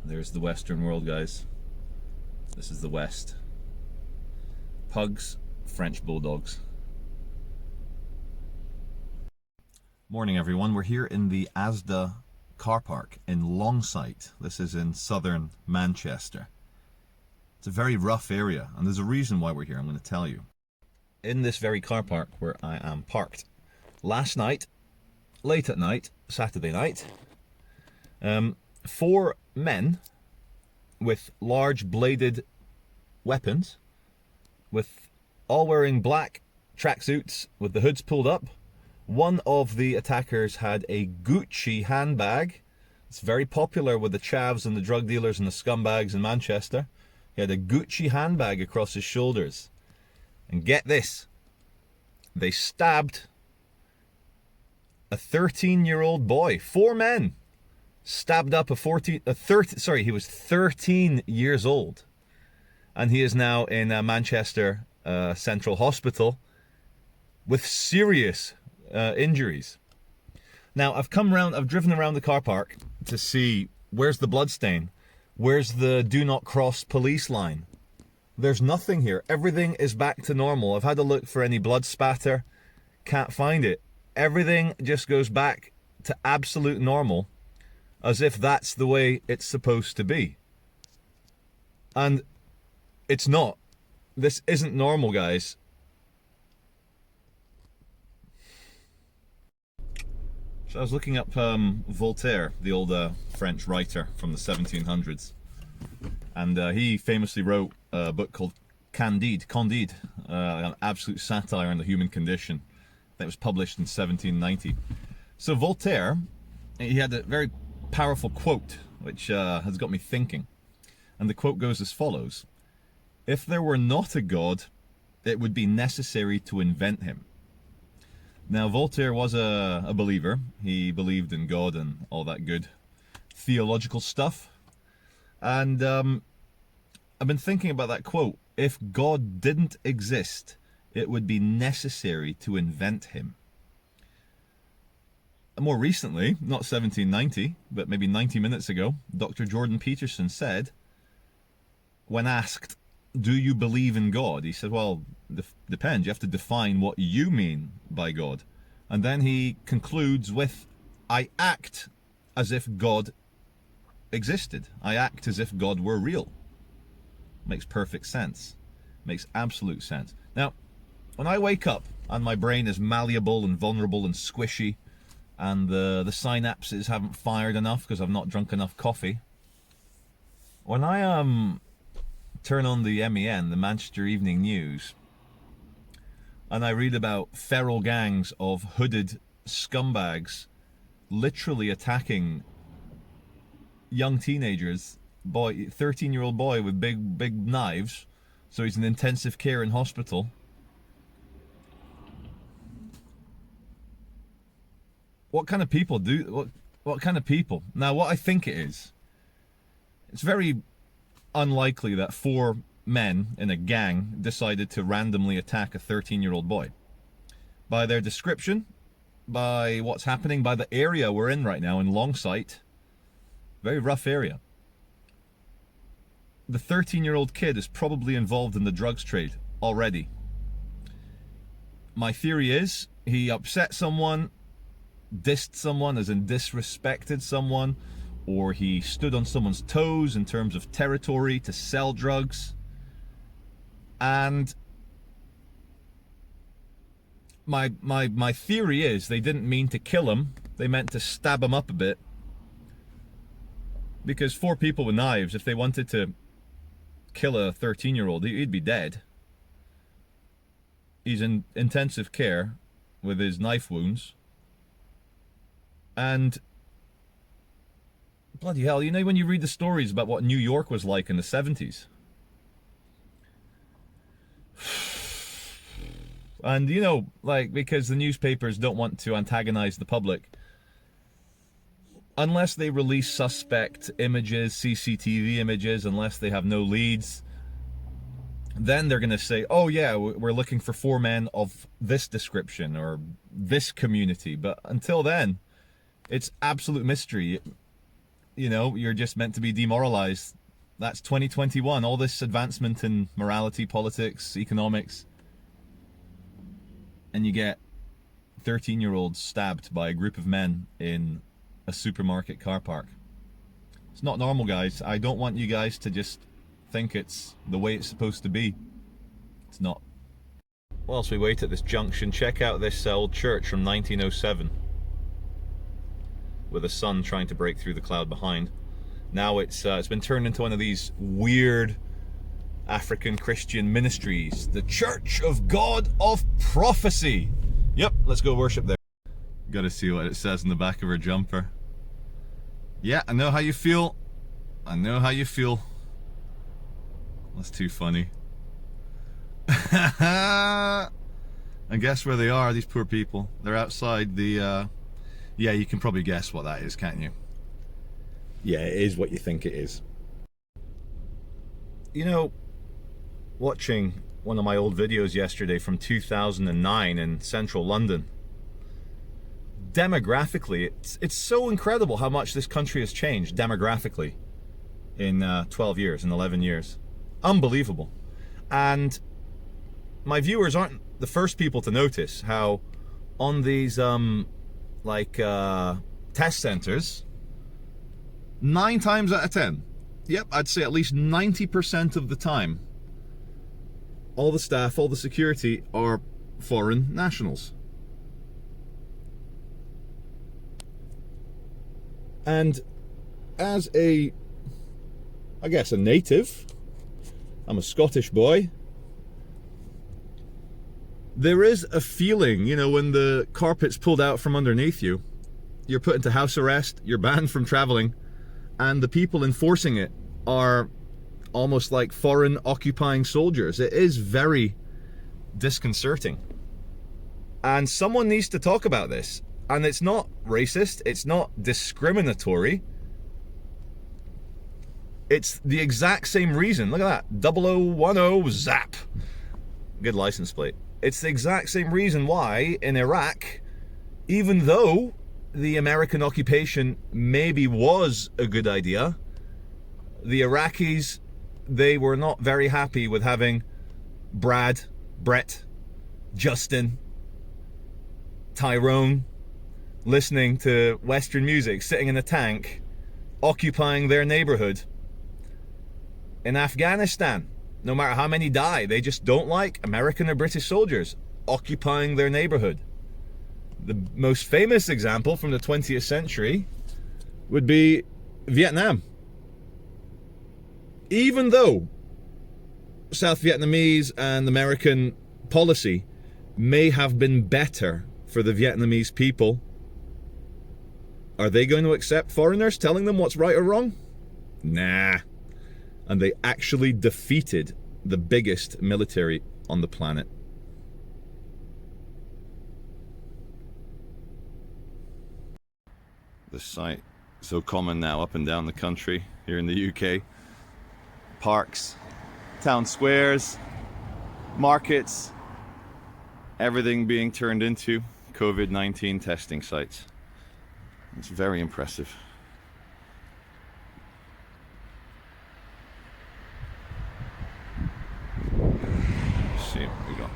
There's the Western world, guys. This is the West. Pugs, French bulldogs. Morning, everyone. We're here in the Asda car park in Longsight. This is in southern Manchester. It's a very rough area, and there's a reason why we're here. I'm going to tell you. In this very car park where I am parked, last night, late at night, Saturday night, 4 men with large bladed weapons, with all wearing black tracksuits with the hoods pulled up. One of the attackers had a Gucci handbag. It's very popular with the chavs and the drug dealers and the scumbags in Manchester. He had a Gucci handbag across his shoulders. And get this, they stabbed a 13-year-old boy. 4 men stabbed up he was 13 years old. And he is now in Manchester Central Hospital with serious injuries. Now, I've driven around the car park to see where's the bloodstain, where's the do not cross police line. There's nothing here. Everything is back to normal. I've had to look for any blood spatter, can't find it. Everything just goes back to absolute normal, as if that's the way it's supposed to be. And it's not. This isn't normal, guys. So I was looking up Voltaire, the old French writer from the 1700s. And he famously wrote a book called Candide, an absolute satire on the human condition. That was published in 1790. So Voltaire, he had a very powerful quote, which has got me thinking. And the quote goes as follows: "If there were not a God, it would be necessary to invent him." Now, Voltaire was a believer. He believed in God and all that good theological stuff. And I've been thinking about that quote. If God didn't exist, it would be necessary to invent him. More recently, not 1790, but maybe 90 minutes ago, Dr. Jordan Peterson said, when asked, "Do you believe in God?" He said, well, depends. You have to define what you mean by God. And then he concludes with, "I act as if God existed. I act as if God were real." Makes perfect sense. Makes absolute sense. Now, when I wake up and my brain is malleable and vulnerable and squishy, and the synapses haven't fired enough because I've not drunk enough coffee, when I turn on the MEN, the Manchester Evening News, and I read about feral gangs of hooded scumbags literally attacking young teenagers, 13-year-old boy with big knives, so he's in intensive care in hospital. What kind of people what kind of people? Now, what I think it is, it's very unlikely that 4 men in a gang decided to randomly attack a 13-year-old boy. By their description, by what's happening, by the area we're in right now in Longsight, very rough area, the 13-year-old kid is probably involved in the drugs trade already. My theory is he upset someone, dissed someone, as in disrespected someone, or he stood on someone's toes in terms of territory to sell drugs. And my theory is they didn't mean to kill him. They meant to stab him up a bit. Because 4 people with knives, if they wanted to kill a 13-year-old, he'd be dead. He's in intensive care with his knife wounds. And bloody hell, you know, when you read the stories about what New York was like in the 70s, and you know, like, because the newspapers don't want to antagonize the public, unless they release suspect images, CCTV images, unless they have no leads, then they're going to say, oh yeah, we're looking for 4 men of this description or this community. But until then, it's absolute mystery. you know, you're just meant to be demoralized. That's 2021, all this advancement in morality, politics, economics, and you get 13-year-olds stabbed by a group of men in a supermarket car park. It's not normal, guys. I don't want you guys to just think it's the way it's supposed to be. It's not. Whilst we wait at this junction, check out this old church from 1907 with a sun trying to break through the cloud behind. Now it's been turned into one of these weird African Christian ministries. The Church of God of Prophecy. Yep, let's go worship there. Gotta see what it says in the back of her jumper. Yeah, I know how you feel. I know how you feel. That's too funny. And guess where they are, these poor people? They're outside the, yeah, you can probably guess what that is, can't you? Yeah, it is what you think it is. You know, watching one of my old videos yesterday from 2009 in central London, demographically, it's so incredible how much this country has changed demographically in 12 years, in 11 years. Unbelievable. And my viewers aren't the first people to notice how on these test centers, 9 times out of 10, yep, I'd say at least 90% of the time, all the staff, all the security are foreign nationals. And as I guess a native, I'm a Scottish boy, there is a feeling, you know, when the carpet's pulled out from underneath you, you're put into house arrest, you're banned from traveling, and the people enforcing it are almost like foreign occupying soldiers. It is very disconcerting. And someone needs to talk about this. And it's not racist, it's not discriminatory. It's the exact same reason. Look at that, 0010 ZAP. Good license plate. It's the exact same reason why in Iraq, even though the American occupation maybe was a good idea, the Iraqis, they were not very happy with having Brad, Brett, Justin, Tyrone listening to Western music, sitting in a tank, occupying their neighborhood. In Afghanistan, no matter how many die, they just don't like American or British soldiers occupying their neighborhood. The most famous example from the 20th century would be Vietnam. Even though South Vietnamese and American policy may have been better for the Vietnamese people, are they going to accept foreigners telling them what's right or wrong? Nah. And they actually defeated the biggest military on the planet. This sight, so common now up and down the country, here in the UK. Parks, town squares, markets, everything being turned into COVID-19 testing sites. It's very impressive. Let's see what we got.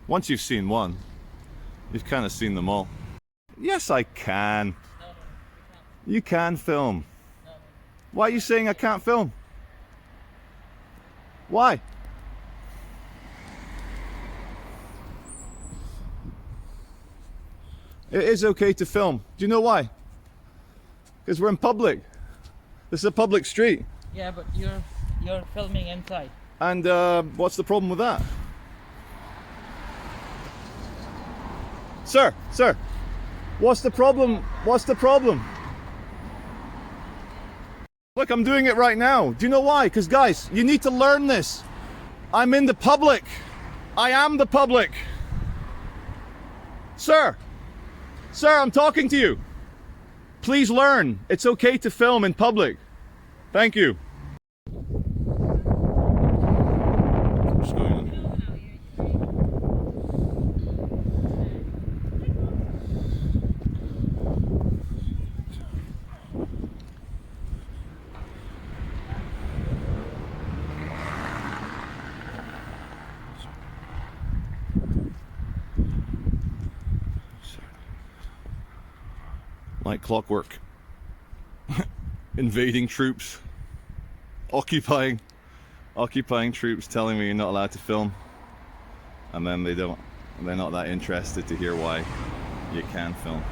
Once you've seen one, you've kind of seen them all. Yes, I can. You can film. Why are you saying I can't film? Why? It is okay to film. Do you know why? Because we're in public. This is a public street. Yeah, but you're filming inside. And what's the problem with that? Sir, what's the problem? What's the problem? Look, I'm doing it right now. Do you know why? Because guys, you need to learn this. I'm in the public. I am the public. Sir, I'm talking to you. Please learn. It's okay to film in public. Thank you. What's going on? like clockwork. Invading troops, occupying troops, telling me you're not allowed to film, and then they're not that interested to hear why you can film.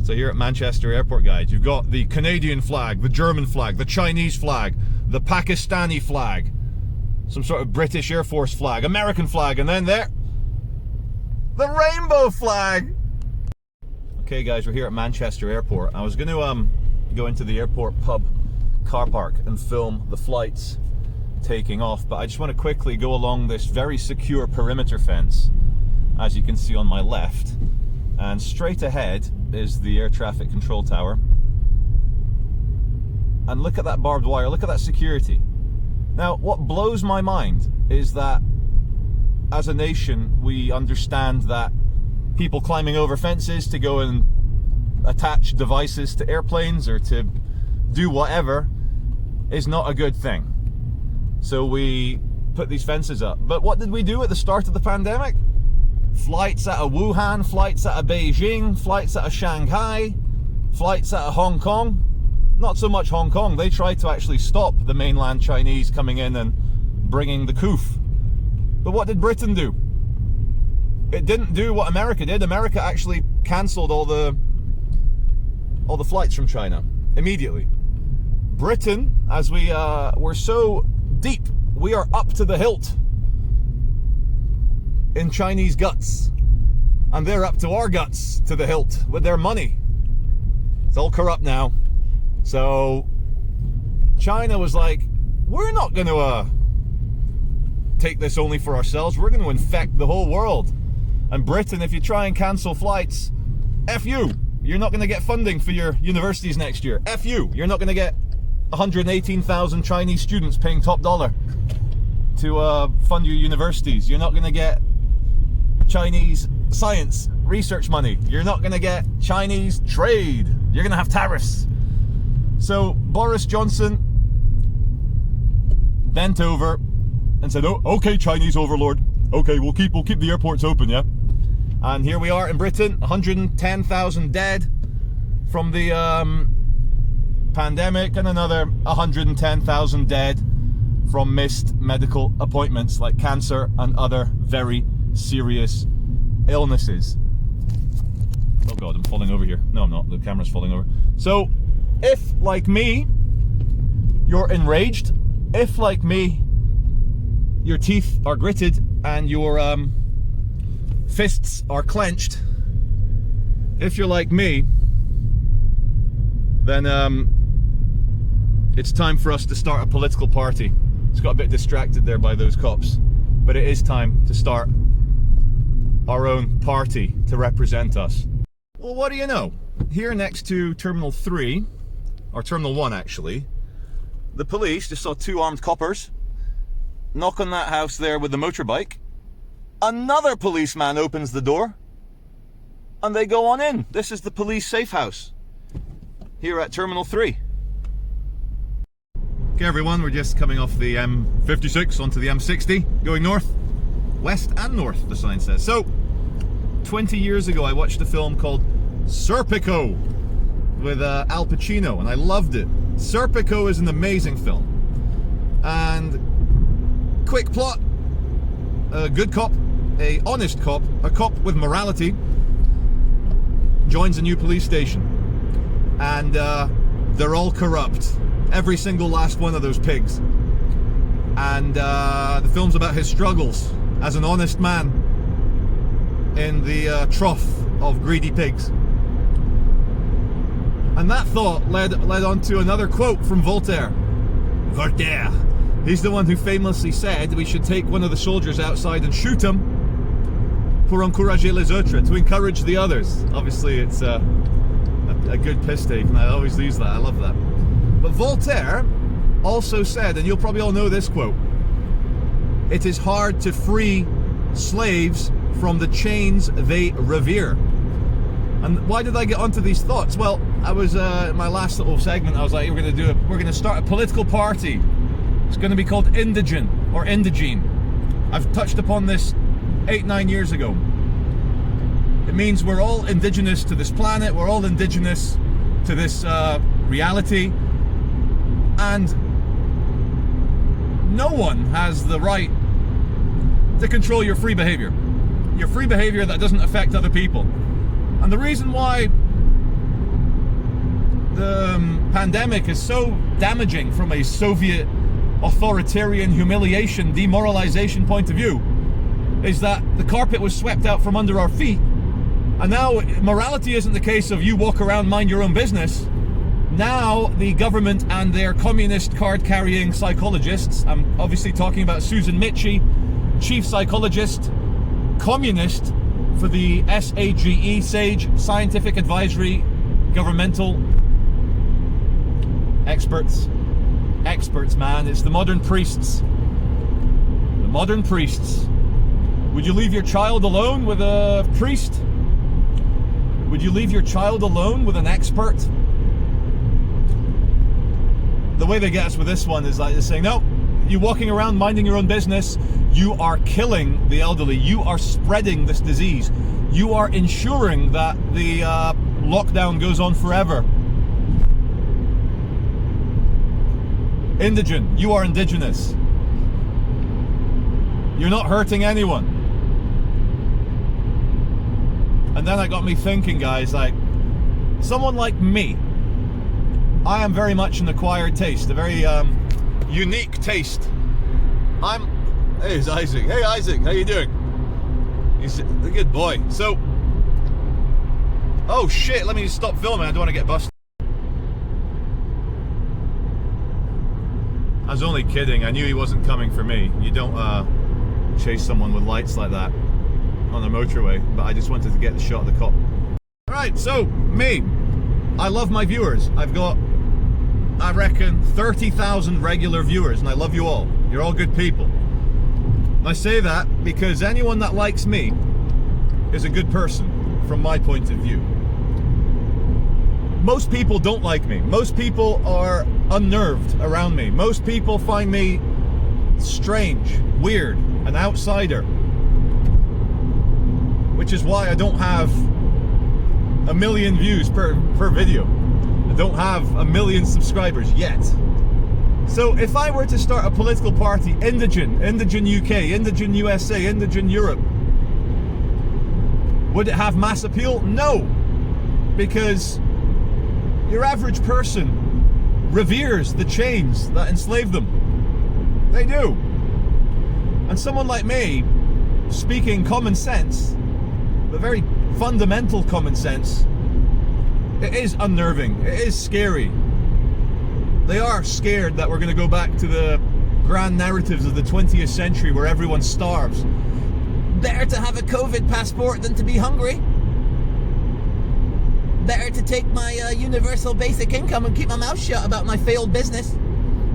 So here at Manchester Airport, guys, you've got the Canadian flag, the German flag, the Chinese flag, the Pakistani flag, some sort of British Air Force flag, American flag, and then there, the rainbow flag. Okay guys, we're here at Manchester Airport. I was going to go into the airport pub car park and film the flights taking off, but I just want to quickly go along this very secure perimeter fence, as you can see on my left, and straight ahead is the air traffic control tower. And look at that barbed wire, look at that security. Now, what blows my mind is that as a nation, we understand that people climbing over fences to go and attach devices to airplanes or to do whatever is not a good thing. So we put these fences up. But what did we do at the start of the pandemic? Flights out of Wuhan, flights out of Beijing, flights out of Shanghai, flights out of Hong Kong. Not so much Hong Kong. They tried to actually stop the mainland Chinese coming in and bringing the coof. But what did Britain do? It didn't do what America did. America actually cancelled all the flights from China immediately. Britain, as we're so deep, we are up to the hilt in Chinese guts, and they're up to our guts to the hilt with their money. It's all corrupt now. So China was like, we're not going to take this only for ourselves, we're going to infect the whole world. And Britain, if you try and cancel flights, F you, you're not going to get funding for your universities next year. F you, you're not going to get 118,000 Chinese students paying top dollar to fund your universities. You're not going to get Chinese science research money. You're not going to get Chinese trade. You're going to have tariffs. So Boris Johnson bent over and said, "Oh, okay, Chinese overlord. Okay, we'll keep the airports open, yeah." And here we are in Britain, 110,000 dead from the pandemic, and another 110,000 dead from missed medical appointments like cancer and other very serious illnesses. Oh God, I'm falling over here. No, I'm not. The camera's falling over. So, if, like me, you're enraged, if, like me, your teeth are gritted and your fists are clenched, if you're like me, then it's time for us to start a political party. It's got a bit distracted there by those cops, but it is time to start our own party to represent us. Well, what do you know? Here next to Terminal 3, or Terminal 1 actually, the police just saw two armed coppers knock on that house there with the motorbike. Another policeman opens the door and they go on in. This is the police safe house here at Terminal 3. Okay everyone, we're just coming off the M56 onto the M60, going north, west and north, the sign says. So, 20 years ago I watched a film called Serpico with Al Pacino, and I loved it. Serpico is an amazing film. And quick plot, a good cop, a honest cop, a cop with morality, joins a new police station. And they're all corrupt. Every single last one of those pigs. And the film's about his struggles as an honest man in the trough of greedy pigs. And that thought led on to another quote from Voltaire. Voltaire. He's the one who famously said we should take one of the soldiers outside and shoot him pour encourager les autres, to encourage the others. Obviously it's a good piss take, and I always use that, I love that. But Voltaire also said, and you'll probably all know this quote, "It is hard to free slaves from the chains they revere." And why did I get onto these thoughts? Well, I was in my last little segment, I was like, we're going to start a political party. It's going to be called Indigen or Indigene. I've touched upon this 8-9 years ago. It means we're all indigenous to this planet, we're all indigenous to this reality, and no one has the right to control your free behavior. Your free behavior that doesn't affect other people. And the reason why the pandemic is so damaging from a Soviet authoritarian humiliation, demoralization point of view is that the carpet was swept out from under our feet. And now morality isn't the case of you walk around, mind your own business. Now the government and their communist card-carrying psychologists, I'm obviously talking about Susan Mitchie, chief psychologist, communist for the SAGE, Scientific Advisory Governmental Experts, man, it's the modern priests. The modern priests. Would you leave your child alone with a priest? Would you leave your child alone with an expert? The way they get us with this one is like they're saying, no, you walking around minding your own business, you are killing the elderly, you are spreading this disease, you are ensuring that the lockdown goes on forever. Indigent, you are indigenous. You're not hurting anyone. And then that got me thinking, guys, like, someone like me, I am very much an acquired taste, a very unique taste. Hey, it's Isaac. Hey, Isaac, how you doing? He's a good boy. So, oh shit, let me stop filming, I don't want to get busted. I was only kidding, I knew he wasn't coming for me. You don't chase someone with lights like that on the motorway, but I just wanted to get the shot of the cop. Alright, so, me. I love my viewers. I've got, I reckon, 30,000 regular viewers, and I love you all. You're all good people. And I say that because anyone that likes me is a good person, from my point of view. Most people don't like me. Most people are unnerved around me. Most people find me strange, weird, an outsider. Which is why I don't have 1 million views per video. I don't have 1 million subscribers yet. So if I were to start a political party, Indigen UK, Indigen USA, Indigen Europe, would it have mass appeal? No. Because your average person reveres the chains that enslave them. They do. And someone like me, speaking common sense, but very fundamental common sense, it is unnerving, it is scary. They are scared that we're going to go back to the grand narratives of the 20th century where everyone starves. Better to have a COVID passport than to be hungry. Better to take my universal basic income and keep my mouth shut about my failed business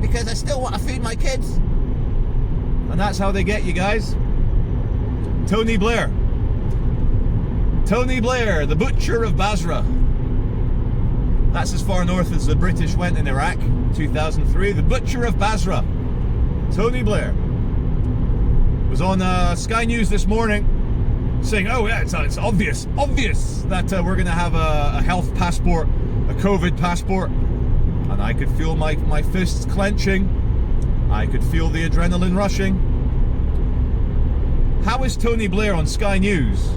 because I still want to feed my kids. And that's how they get you guys. Tony Blair. Tony Blair, the butcher of Basra. That's as far north as the British went in Iraq, 2003. The butcher of Basra, Tony Blair, was on Sky News this morning saying, oh yeah, it's obvious that we're going to have a health passport, a COVID passport. And I could feel my fists clenching. I could feel the adrenaline rushing. How is Tony Blair on Sky News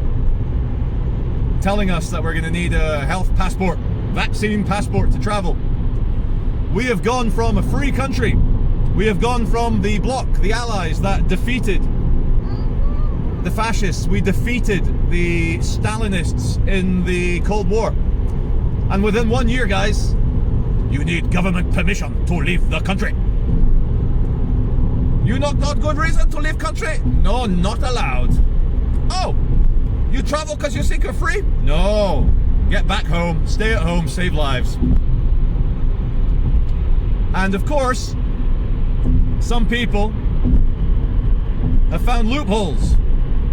telling us that we're going to need a health passport, vaccine passport to travel? We have gone from a free country. We have gone from the bloc, the allies that defeated the fascists. We defeated the Stalinists in the Cold War. And within 1 year, guys, you need government permission to leave the country. You not got good reason to leave country? No, not allowed. Oh, you travel because you think you're free? No. Get back home, stay at home, save lives. And of course, some people have found loopholes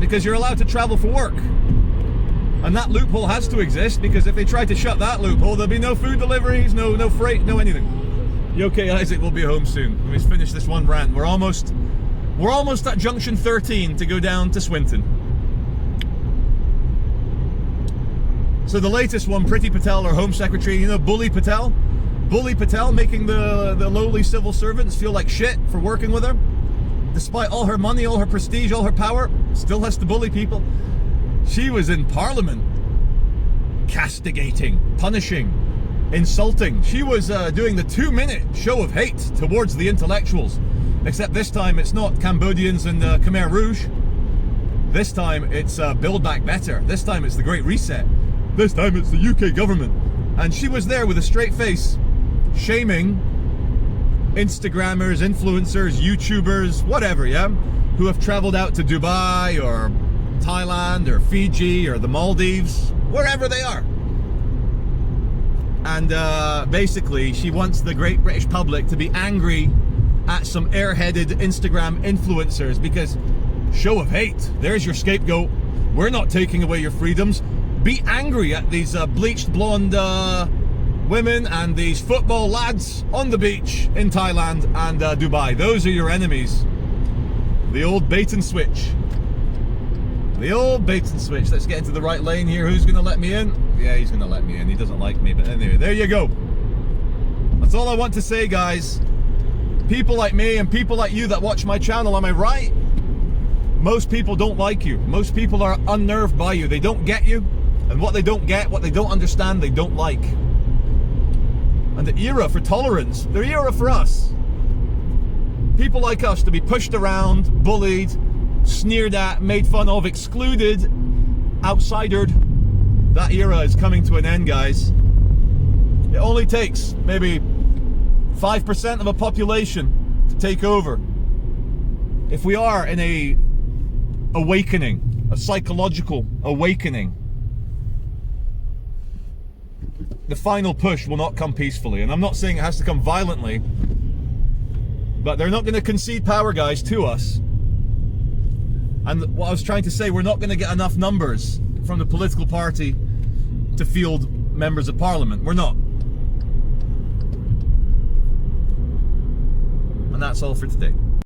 because you're allowed to travel for work. And that loophole has to exist because if they try to shut that loophole, there'll be no food deliveries, no freight, no anything. You okay, Isaac? We'll be home soon. Let me finish this one rant. We're almost at junction 13 to go down to Swinton. So the latest one, Priti Patel, our Home Secretary, you know, Bully Patel, making the lowly civil servants feel like shit for working with her. Despite all her money, all her prestige, all her power, still has to bully people. She was in Parliament, castigating, punishing, insulting. She was doing the 2-minute show of hate towards the intellectuals. Except this time it's not Cambodians and Khmer Rouge. This time it's Build Back Better. This time it's the Great Reset. This time it's the UK government. And she was there with a straight face, shaming Instagrammers, influencers, YouTubers, whatever, yeah, who have traveled out to Dubai or Thailand or Fiji or the Maldives, wherever they are. And basically she wants the great British public to be angry at some airheaded Instagram influencers because show of hate, there's your scapegoat. We're not taking away your freedoms. Be angry at these bleached blonde women and these football lads on the beach in Thailand and Dubai. Those are your enemies. The old bait and switch. The old bait and switch. Let's get into the right lane here. Who's going to let me in? Yeah, he's going to let me in. He doesn't like me, but anyway, there you go. That's all I want to say, guys. People like me and people like you that watch my channel, am I right? Most people don't like you. Most people are unnerved by you. They don't get you. And what they don't get, what they don't understand, they don't like. And the era for tolerance, the era for us, people like us to be pushed around, bullied, sneered at, made fun of, excluded, outsidered, that era is coming to an end, guys. It only takes maybe 5% of a population to take over. If we are in a awakening, a psychological awakening, the final push will not come peacefully. And I'm not saying it has to come violently, but they're not going to concede power, guys, to us. And what I was trying to say, we're not going to get enough numbers from the political party to field members of parliament. We're not. And that's all for today.